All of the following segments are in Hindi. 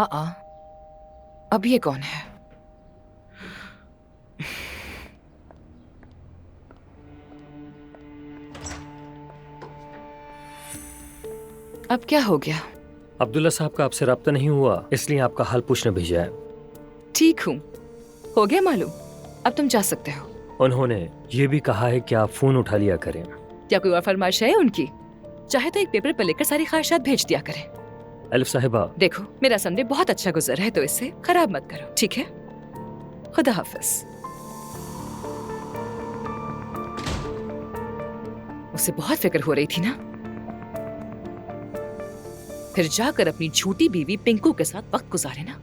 अब ये कौन है? अब क्या हो गया? अब्दुल्ला साहब का आपसे राब्ता नहीं हुआ, इसलिए आपका हाल पूछने भेजा है। ठीक हूँ, हो गया मालूम। अब तुम जा सकते हो। उन्होंने ये भी कहा है कि आप फोन उठा लिया करें। क्या कोई और फरमाइश है उनकी? चाहे तो एक पेपर पर लेकर सारी ख्वाहिशात भेज दिया करें। अलिफ साहिबा, देखो, मेरा संडे बहुत अच्छा गुजर है, तो इसे खराब मत करो, ठीक है? खुदा हाफिज। उसे बहुत फिक्र हो रही थी ना? फिर जाकर अपनी झूठी बीवी पिंकू के साथ वक्त गुजारे ना।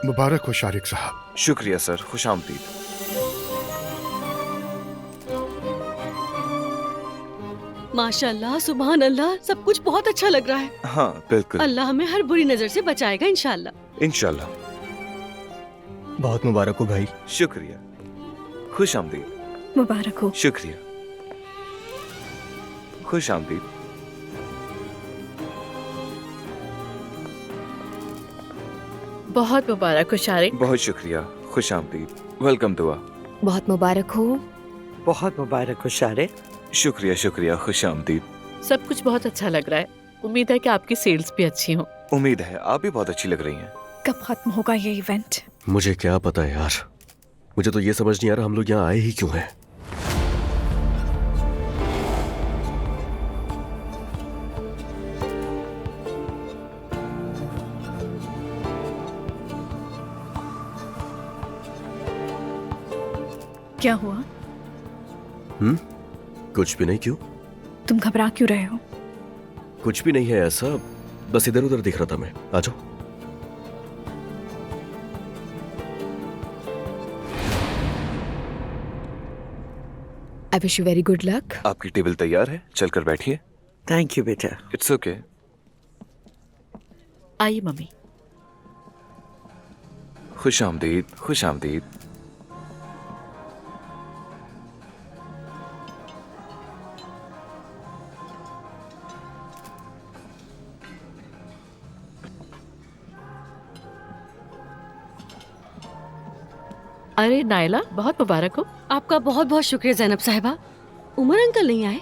मुबारक हो शारिक साहब। शुक्रिया सर, खुशामदीद। माशाल्लाह, सुभान अल्लाह, सब कुछ बहुत अच्छा लग रहा है। हाँ बिल्कुल। अल्लाह हमें हर बुरी नजर से बचाएगा इंशाल्लाह। इंशाल्लाह। बहुत मुबारक हो भाई। शुक्रिया, खुशामदीद। मुबारक हो। शुक्रिया, खुशामदीद। बहुत मुबारक हो शारिक। बहुत शुक्रिया, खुशामदीद। वेलकम दुआ। बहुत मुबारक हो। बहुत मुबारक हो शारिक। शुक्रिया शुक्रिया, खुशामदीद। सब कुछ बहुत अच्छा लग रहा है। उम्मीद है कि आपकी सेल्स भी अच्छी हो। उम्मीद है आप भी बहुत अच्छी लग रही हैं। कब खत्म होगा ये इवेंट? मुझे क्या पता है यार, मुझे तो ये समझ नहीं आ रहा हम लोग यहाँ आए ही क्यों हैं। क्या हुआ? कुछ भी नहीं। क्यों? तुम घबरा क्यों रहे हो? कुछ भी नहीं है ऐसा, बस इधर उधर दिख रहा था मैं। आ जाओ। I wish you very good luck. आपकी टेबल तैयार है, चलकर बैठिए। थैंक यू बेटा। It's okay. आइए मम्मी। खुशामदीद, खुशामदीद। अरे नायला, बहुत मुबारक हो। आपका बहुत बहुत शुक्रिया ज़ैनब साहिबा। उमर अंकल नहीं आए?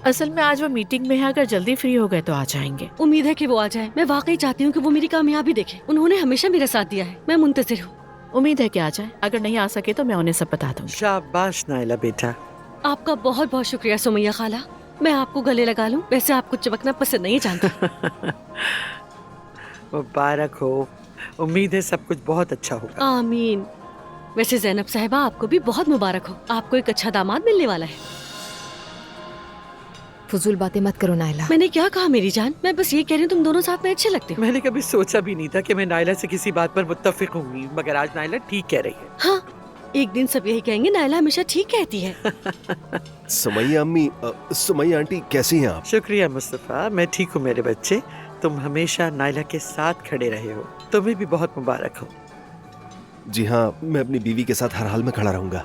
असल में आज वो मीटिंग में है, अगर जल्दी फ्री हो गए तो आ जाएंगे। उम्मीद है कि वो आ जाए। मैं वाकई चाहती हूँ कि वो मेरी कामयाबी देखे। उन्होंने हमेशा मेरा साथ दिया है। मैं मुंतजिर हूँ। उम्मीद है कि आ जाए। अगर नहीं आ सके तो मैं उन्हें सब बता दूंगी। शाबाश नाइला बेटा। आपका बहुत बहुत शुक्रिया सुमैया खाला। मैं आपको गले लगा लूं, वैसे आपको चिपकना पसंद नहीं जानती। मुबारक हो। उम्मीद है सब कुछ बहुत अच्छा होगा। आमीन। वैसे ज़ैनब साहिबा, आपको भी बहुत मुबारक हो। आपको एक अच्छा दामाद मिलने वाला है। फजूल बातें मत करो नायला। मैंने क्या कहा मेरी जान? मैं बस ये कह रही हूँ तुम दोनों साथ में अच्छे लगते हो। मैंने कभी सोचा भी नहीं था कि मैं नाइला से किसी बात पर मुत्तफिक होंगी, मगर आज नाइला ठीक कह रही है। हाँ, एक दिन सब यही कहेंगे नाइला हमेशा ठीक कहती है। सुमैया अम्मी, सुमैया आंटी, कैसी हैं आप? शुक्रिया मुस्तफा, मैं ठीक हूँ मेरे बच्चे। तुम हमेशा नाइला के साथ खड़े रहे हो। तुम्हें भी बहुत मुबारक हो। जी हाँ, मैं अपनी बीवी के साथ हर हाल में खड़ा रहूंगा।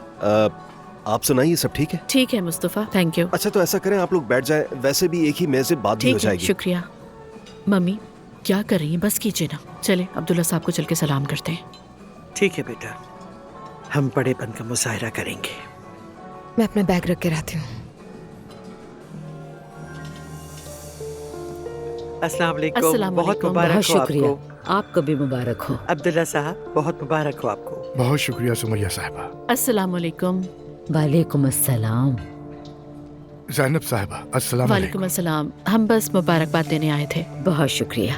आप सुनाइए, सब ठीक है? ठीक है मुस्तफा, थैंक यू। अच्छा तो ऐसा करें, आप लोग बैठ जाएं। वैसे भी एक ही मेज से बात भी हो ठीक है, जाएगी। शुक्रिया। मम्मी क्या कर रही हैं? बस कीजिए ना। चले अब्दुल्ला साहब को चल के सलाम करते हैं। ठीक है बेटा, हम बड़ेपन का मुजाहिरा करेंगे। मैं अपना बैग रख के रहती हूँ। अस्सलाम वालेकुम। अस्सलाम बहुत वालेकुम। मुबारक बहुत हो शुक्रिया। आपको। आपको भी मुबारक हो। अब्दुल्ला साहब, बहुत मुबारक हो आपको। बहुत शुक्रिया सुमैया साहिबा। अस्सलाम वालेकुम। वालेकुम अस्सलाम। ज़ैनब साहिबा, अस्सलाम वालेकुम वालेकुम। अस्सलाम। हम बस मुबारकबाद देने आए थे। बहुत शुक्रिया।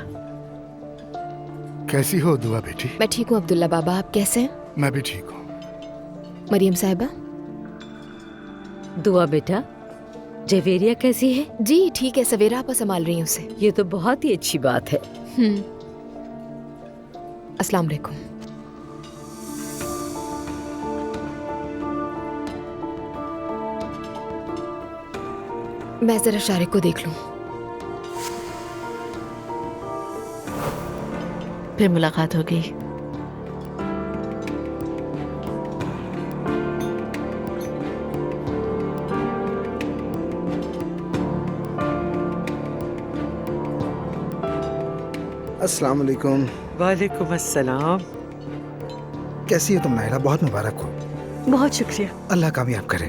कैसी हो दुआ बेटी? मैं ठीक हूँ अब्दुल्ला बाबा, आप कैसे हैं? मैं भी ठीक हूँ। मरियम साहिबा? दुआ बेटा, जवेरिया कैसी है? जी ठीक है, सवेरा आपा संभाल रही हैं उसे। ये तो बहुत ही अच्छी बात है। अस्सलाम वालेकुम। मैं जरा शारिक को देख लूं। फिर मुलाकात होगी। अस्सलाम वालेकुम। वालेकुम अस्सलाम। कैसी हो तुम नायला? बहुत मुबारक हो। बहुत शुक्रिया। अल्लाह कामयाब करे।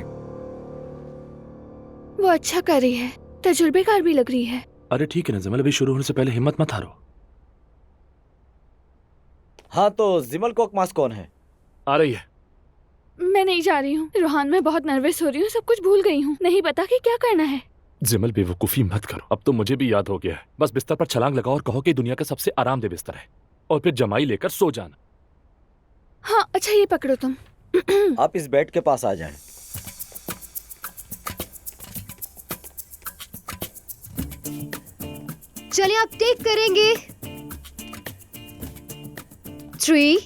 वो अच्छा कर रही है, तजुर्बेकार भी लग रही है। अरे ठीक है ना जमल, अभी शुरू होने से पहले हिम्मत मत हारो। हाँ तो जिमल कोकमास कौन है? आ रही है। मैं नहीं जा रही हूँ रोहान, मैं बहुत नर्वस हो रही हूँ, सब कुछ भूल गई हूँ, नहीं पता कि क्या करना है। जिमल बेवकूफ़ी मत करो, अब तो मुझे भी याद हो गया है। बस बिस्तर पर छलांग लगाओ और कहो कि दुनिया का सबसे आरामदेह बिस्तर है, और फिर जमाई लेकर सो जाना। हाँ अच्छा ये पकड़ो तुम। आप इस बेड के पास आ जाएं। चलिए आप टेक करेंगे। 3,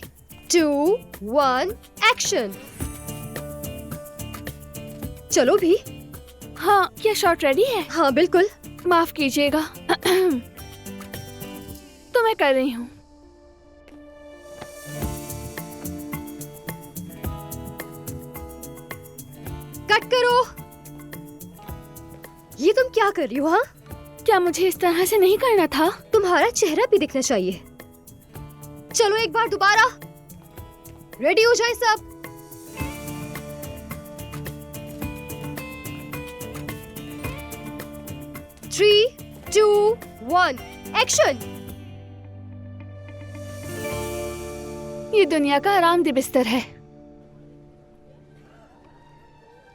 2, 1 एक्शन। चलो भी। हाँ क्या शॉट रेडी है? हाँ बिल्कुल। माफ कीजिएगा। तो मैं कर रही हूँ। कट करो। ये तुम क्या कर रही हो? हाँ क्या मुझे इस तरह से नहीं करना था? तुम्हारा चेहरा भी दिखना चाहिए। चलो एक बार दोबारा। रेडी हो जाए सब। Three, 2, 1 action. ये दुनिया का आरामदेह बिस्तर है।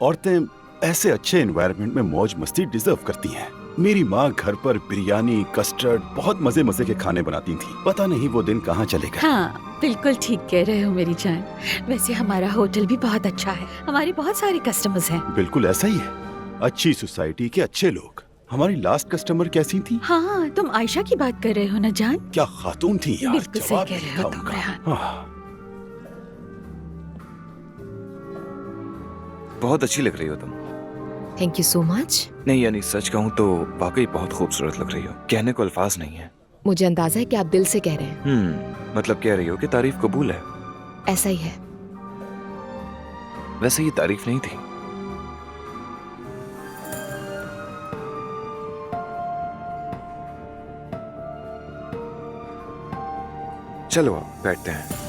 औरतें ऐसे अच्छे एनवायरनमेंट में मौज मस्ती डिजर्व करती हैं। मेरी माँ घर पर बिरयानी, कस्टर्ड, बहुत मजे मजे के खाने बनाती थी। पता नहीं वो दिन कहाँ चले गए। हाँ बिल्कुल ठीक कह रहे हो मेरी जान। वैसे हमारा होटल भी बहुत अच्छा है, हमारे बहुत सारे कस्टमर्स हैं। बिल्कुल ऐसा ही है, अच्छी सोसाइटी के अच्छे लोग। हमारी लास्ट कस्टमर कैसी थी? हाँ तुम आयशा की बात कर रहे हो ना जान? क्या खातून थी यार, बिल्कुल सही जवाब कह रहे हो तुम रेहान। बहुत अच्छी लग रही हो तुम। Thank you so much. नहीं यानी सच कहूँ तो वाकई बहुत खूबसूरत लग रही हो, कहने को अल्फाज नहीं है। मुझे अंदाजा है कि आप दिल से कह रहे हैं। मतलब कह रही हो कि तारीफ कबूल है। ऐसा ही है। वैसे ये तारीफ नहीं थी। चलो अब बैठते हैं।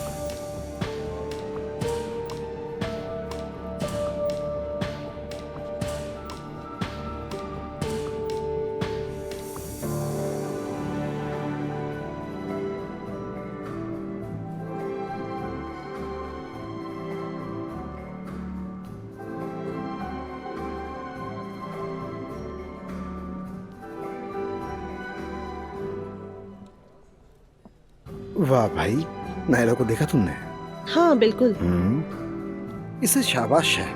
वाह भाई, नायला को देखा तुमने? हाँ बिल्कुल। इसे शाबाश है।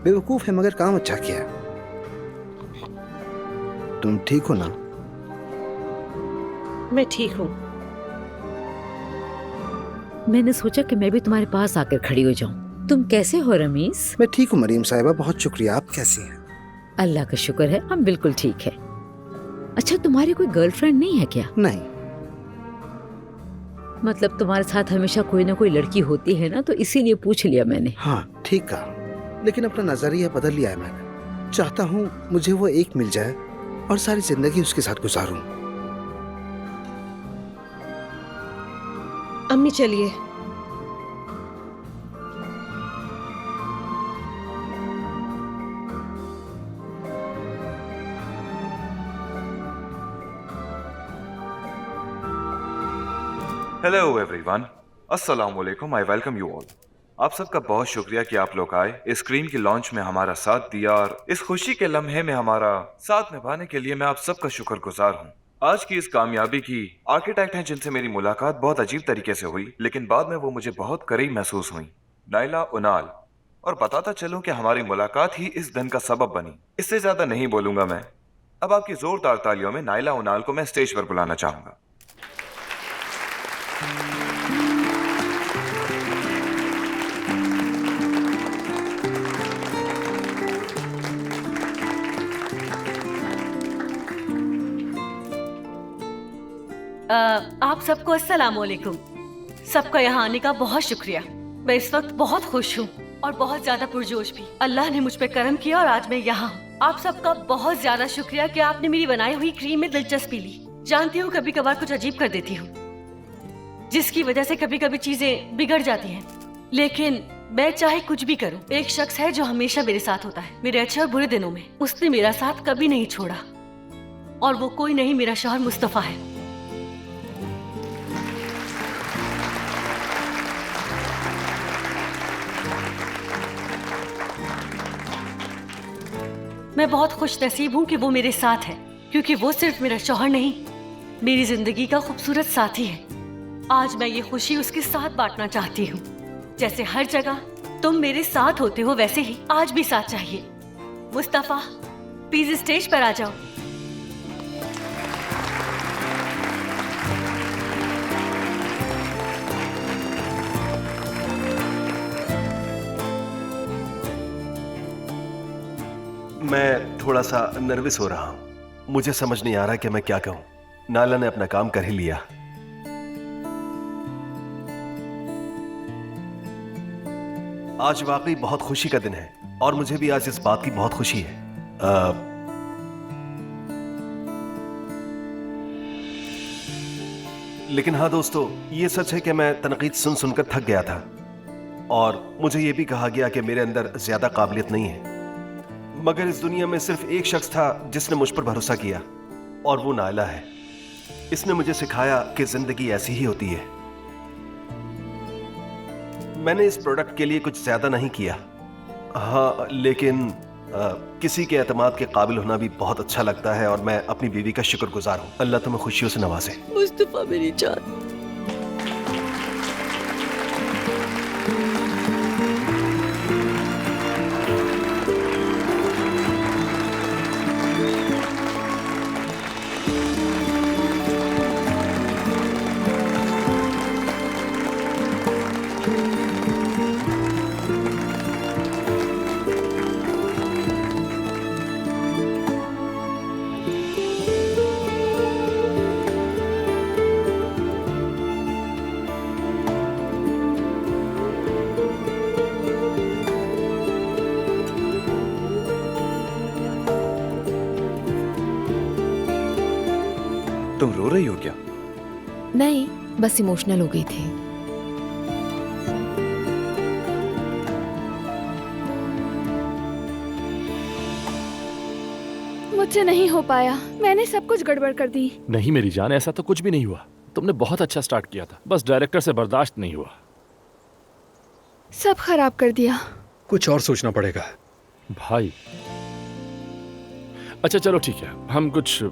बेवकूफ है मगर काम अच्छा किया। तुम ठीक हो ना? मैं ठीक हूँ। मैंने सोचा कि मैं भी तुम्हारे पास आकर खड़ी हो जाऊं। तुम कैसे हो रमीस? मैं ठीक हूँ मरीम साहिबा, बहुत शुक्रिया। आप कैसी हैं? अल्लाह का शुक्र है, हम बिल्कुल ठीक है। अच्छा तुम्हारी कोई गर्लफ्रेंड नहीं है क्या? नहीं। मतलब तुम्हारे साथ हमेशा कोई ना कोई लड़की होती है ना, तो इसीलिए पूछ लिया मैंने। हाँ ठीक कहा, लेकिन अपना नजरिया बदल लिया है मैंने। चाहता हूँ मुझे वो एक मिल जाए और सारी जिंदगी उसके साथ गुजारूं। अम्मी चलिए। हेलो एवरीवन, अस्सलाम वालेकुम, आई वेलकम यू ऑल। आप सबका बहुत शुक्रिया कि आप लोग आए, इस स्क्रीन की लॉन्च में हमारा साथ दिया और इस खुशी के लम्हे में हमारा साथ निभाने के लिए मैं आप सबका शुक्रगुजार हूँ। आज की इस कामयाबी की आर्किटेक्ट हैं जिनसे मेरी मुलाकात बहुत अजीब तरीके से हुई, लेकिन बाद में वो मुझे बहुत करीब महसूस हुई, नायला उनाल। और बताता चलूं कि हमारी मुलाकात ही इस दिन का सबब बनी। इससे ज्यादा नहीं बोलूंगा मैं। अब आपकी जोरदार तालियों में नायला उनाल को मैं स्टेज पर बुलाना चाहूंगा। आप सबको अस्सलाम वालेकुम। सबका यहाँ आने का बहुत शुक्रिया। मैं इस वक्त बहुत खुश हूँ और बहुत ज्यादा पुरजोश भी। अल्लाह ने मुझ पे करम किया और आज मैं यहाँ हूँ। आप सबका बहुत ज्यादा शुक्रिया कि आपने मेरी बनाई हुई क्रीम में दिलचस्पी ली। जानती हूँ कभी कभार कुछ अजीब कर देती हूँ, जिसकी वजह से कभी कभी चीजें बिगड़ जाती हैं, लेकिन मैं चाहे कुछ भी करूँ, एक शख्स है जो हमेशा मेरे साथ होता है, मेरे अच्छे और बुरे दिनों में। उसने मेरा साथ कभी नहीं छोड़ा, और वो कोई नहीं, मेरा शौहर मुस्तफा है। मैं बहुत खुश नसीब हूँ कि वो मेरे साथ है, क्योंकि वो सिर्फ मेरा शौहर नहीं, मेरी जिंदगी का खूबसूरत साथी है। आज मैं ये खुशी उसके साथ बांटना चाहती हूँ। जैसे हर जगह तुम मेरे साथ होते हो, वैसे ही आज भी साथ चाहिए। मुस्तफा, प्लीज स्टेज पर आ जाओ। मैं थोड़ा सा नर्वस हो रहा हूँ। मुझे समझ नहीं आ रहा कि मैं क्या कहूँ। नायला ने अपना काम कर ही लिया। आज वाकई बहुत खुशी का दिन है और मुझे भी आज इस बात की बहुत खुशी है। लेकिन हाँ दोस्तों, ये सच है कि मैं तनकीद सुन सुनकर थक गया था और मुझे ये भी कहा गया कि मेरे अंदर ज्यादा काबिलियत नहीं है। मगर इस दुनिया में सिर्फ एक शख्स था जिसने मुझ पर भरोसा किया, और वो नायला है। इसने मुझे सिखाया कि जिंदगी ऐसी ही होती है। मैंने इस प्रोडक्ट के लिए कुछ ज्यादा नहीं किया, हाँ, लेकिन किसी के एतमाद के काबिल होना भी बहुत अच्छा लगता है और मैं अपनी बीवी का शुक्रगुजार हूँ। अल्लाह तुम्हें खुशियों से नवाजे। मुस्तफा मेरी जान। तुम रो रही हो क्या? नहीं, बस इमोशनल हो गई थी। मुझसे नहीं हो पाया, मैंने सब कुछ गड़बड़ कर दी। नहीं मेरी जान, ऐसा तो कुछ भी नहीं हुआ। तुमने बहुत अच्छा स्टार्ट किया था, बस डायरेक्टर से बर्दाश्त नहीं हुआ। सब खराब कर दिया। कुछ और सोचना पड़ेगा भाई। अच्छा चलो ठीक है, हम कुछ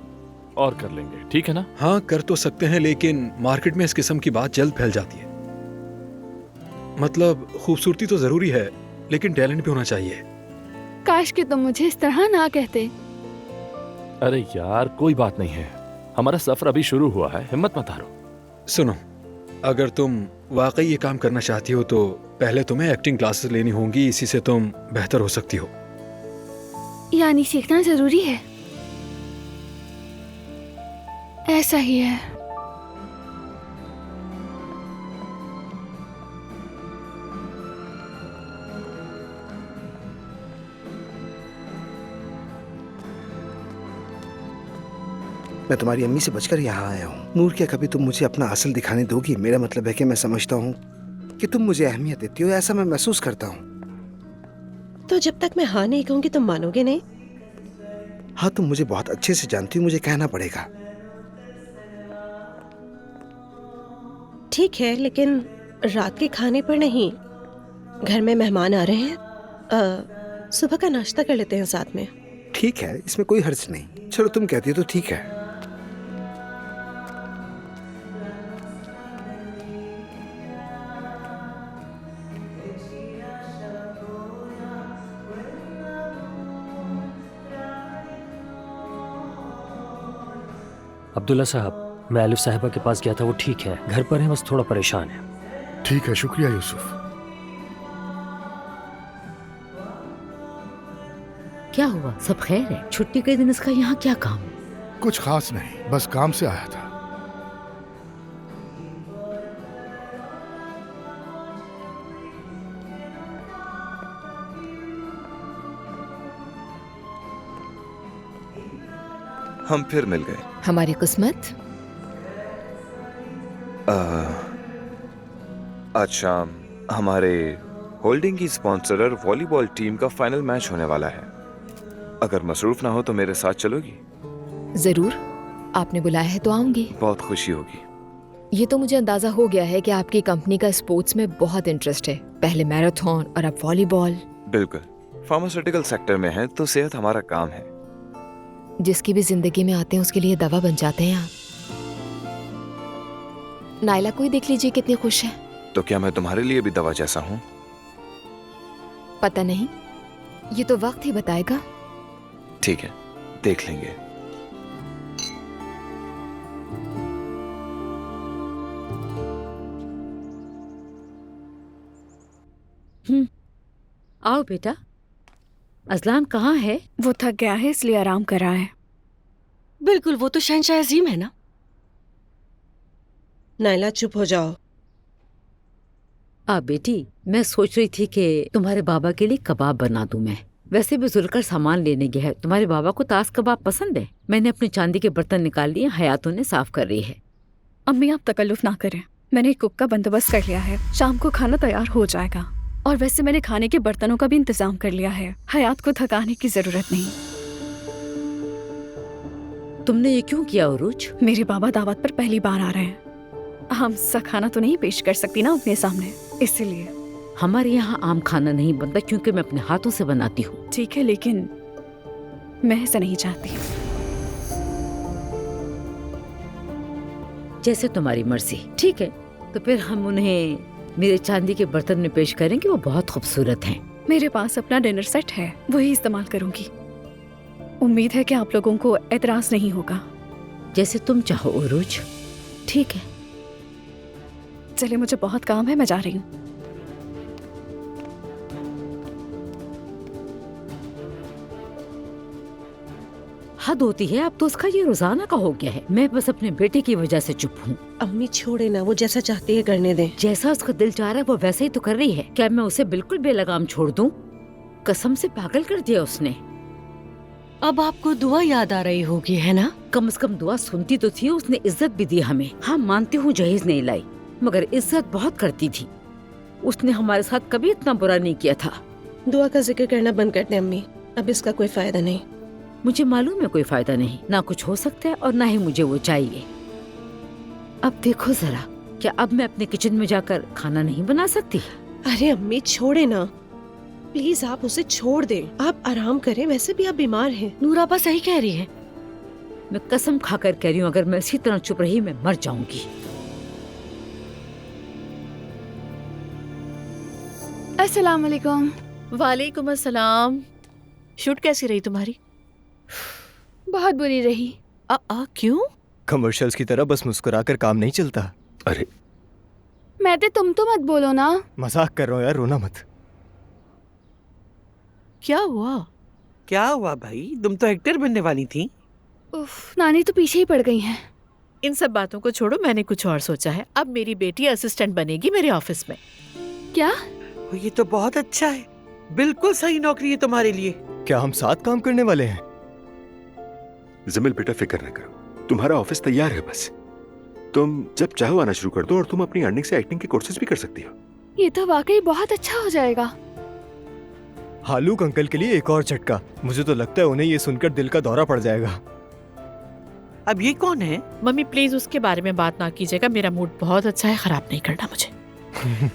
और कर लेंगे, ठीक है ना? हाँ कर तो सकते हैं, लेकिन मार्केट में इस किस्म की बात जल्द फैल जाती है। मतलब खूबसूरती तो जरूरी है, लेकिन टैलेंट भी होना चाहिए। काश कि तुम मुझे इस तरह ना कहते। अरे यार कोई बात नहीं है, हमारा सफर अभी शुरू हुआ है, हिम्मत मत हारो। सुनो, अगर तुम वाकई ये काम करना चाहती हो तो पहले तुम्हें एक्टिंग क्लासेस लेनी होंगी, इसी से तुम बेहतर हो सकती हो। यानी सीखना जरूरी है? ऐसा ही है। मैं तुम्हारी अम्मी से बचकर यहाँ आया हूँ। नूर, क्या कभी तुम मुझे अपना असल दिखाने दोगी? मेरा मतलब है कि मैं समझता हूँ कि तुम मुझे अहमियत देती हो, ऐसा मैं महसूस करता हूँ। तो जब तक मैं हाँ नहीं कहूंगी तुम मानोगे नहीं? हाँ, तुम मुझे बहुत अच्छे से जानती हो, मुझे कहना पड़ेगा। ठीक है, लेकिन रात के खाने पर नहीं। घर में मेहमान आ रहे हैं, सुबह का नाश्ता कर लेते हैं साथ में। ठीक है, इसमें कोई हर्ज नहीं। चलो तुम कहती हो तो ठीक है। अब्दुल्ला साहब, मैं आलिफ साहिबा के पास गया था, वो ठीक है, घर पर है, बस थोड़ा परेशान है। ठीक है, शुक्रिया यूसुफ। क्या हुआ? सब खैर है? छुट्टी के दिन इसका यहाँ क्या काम? कुछ खास नहीं, बस काम से आया था। हम फिर मिल गए। हमारी किस्मत। आज शाम हमारे होल्डिंग की स्पॉन्सरर वॉलीबॉल टीम का फाइनल मैच होने वाला है। अगर मसरूफ ना हो तो मेरे साथ चलोगी? जरूर, आपने बुलाया है तो आऊंगी। बहुत खुशी होगी। ये तो मुझे अंदाजा हो गया है कि आपकी कंपनी का स्पोर्ट्स में बहुत इंटरेस्ट है। पहले मैराथन और अब वॉलीबॉल। बिल्कुल, फार्मास्यूटिकल सेक्टर में है तो सेहत हमारा काम है। जिसकी भी जिंदगी में आते हैं उसके लिए दवा बन जाते हैं आप। नायला को ही देख लीजिए, कितनी खुश है। तो क्या मैं तुम्हारे लिए भी दवा जैसा हूँ? पता नहीं, ये तो वक्त ही बताएगा। ठीक है, देख लेंगे। आओ बेटा। अजलान कहाँ है? वो थक गया है इसलिए आराम कर रहा है। बिल्कुल, वो तो शहंशाह अजीम है ना। नायला चुप हो जाओ। बेटी, मैं सोच रही थी कि तुम्हारे बाबा के लिए कबाब बना दूं मैं। वैसे भी जुलकर सामान लेने गया है। तुम्हारे बाबा को ताश कबाब पसंद है। मैंने अपने चांदी के बर्तन निकाल लिए, हयातों ने साफ कर रही है। अम्मी आप तकल्लुफ ना करें, मैंने एक कुक का बंदोबस्त कर लिया है। शाम को खाना तैयार हो जाएगा। और वैसे मैंने खाने के बर्तनों का भी इंतजाम कर लिया है। हयात को थकाने की जरूरत नहीं। तुमने ये क्यों किया उरूज? मेरे बाबा दावत पर पहली बार आ रहे हैं। हम सा खाना तो नहीं पेश कर सकती ना अपने सामने, इसलिए। हमारे यहाँ आम खाना नहीं बनता क्योंकि मैं अपने हाथों से बनाती हूँ। ठीक है, लेकिन मैं ऐसा नहीं चाहती। जैसे तुम्हारी मर्जी। ठीक है, तो फिर हम उन्हें मेरे चांदी के बर्तन में पेश करेंगे। वो बहुत खूबसूरत हैं। मेरे पास अपना डिनर सेट है, वही इस्तेमाल करूंगी। उम्मीद है कि आप लोगों को एतराज नहीं होगा। जैसे तुम चाहो उरूज। ठीक है, चलिए, मुझे बहुत काम है, मैं जा रही हूँ। हद होती है, अब तो उसका ये रोजाना का हो गया है। मैं बस अपने बेटे की वजह से चुप हूँ। अम्मी छोड़े ना, वो जैसा चाहती है करने दें। जैसा उसका दिल चाह रहा है वो वैसे ही तो कर रही है। क्या मैं उसे बिल्कुल बेलगाम छोड़ दूं? कसम से पागल कर दिया उसने। अब आपको दुआ याद आ रही होगी, है ना? कम से कम दुआ सुनती तो थी। उसने इज्जत भी दी हमें। हाँ, मानती हूँ जहेज नहीं लाई, मगर इज्जत बहुत करती थी। उसने हमारे साथ कभी इतना बुरा नहीं किया था। दुआ का जिक्र करना बंद कर दे अम्मी, अब इसका कोई फायदा नहीं। मुझे मालूम है कोई फायदा नहीं, ना कुछ हो सकता है और ना ही मुझे वो चाहिए। अब देखो जरा, क्या अब मैं अपने किचन में जाकर खाना नहीं बना सकती? अरे अम्मी छोड़े ना, प्लीज आप उसे छोड़ दें। आप आराम करें, वैसे भी आप बीमार हैं। नूराबा सही कह रही है। मैं कसम खाकर कह रही हूँ, अगर मैं इसी तरह चुप रही मैं मर जाऊंगी। अस्सलाम वालेकुम। वालेकुम अस्सलाम। शूट कैसी रही तुम्हारी? बहुत बुरी रही। क्यों? कमर्शियल्स की तरह बस मुस्कुराकर काम नहीं चलता। अरे मैं तो मत बोलो ना। मजाक कर रहा हूँ यार, रोना मत। क्या हुआ? क्या हुआ भाई, तुम तो एक्टर बनने वाली थी। उफ, नानी तो पीछे ही पड़ गई हैं। इन सब बातों को छोड़ो, मैंने कुछ और सोचा है। अब मेरी बेटी असिस्टेंट बनेगी मेरे ऑफिस में। क्या? ये तो बहुत अच्छा है, बिल्कुल सही नौकरी है तुम्हारे लिए। क्या हम साथ काम करने वाले हैं? जमील बेटा फिक्र न करो, तुम्हारा ऑफिस तैयार है। बस तुम जब चाहो आना शुरू कर दो और तुम अपनी अर्निंग से एक्टिंग के कोर्सेज भी कर सकती हो। ये तो वाकई बहुत अच्छा हो जाएगा। हालूक अंकल के लिए एक और झटका। मुझे तो लगता है उन्हें ये सुनकर दिल का दौरा पड़ जाएगा। अब ये कौन है? मम्मी प्लीज उसके बारे में बात ना कीजिएगा। मेरा मूड बहुत अच्छा है, खराब नहीं करना मुझे।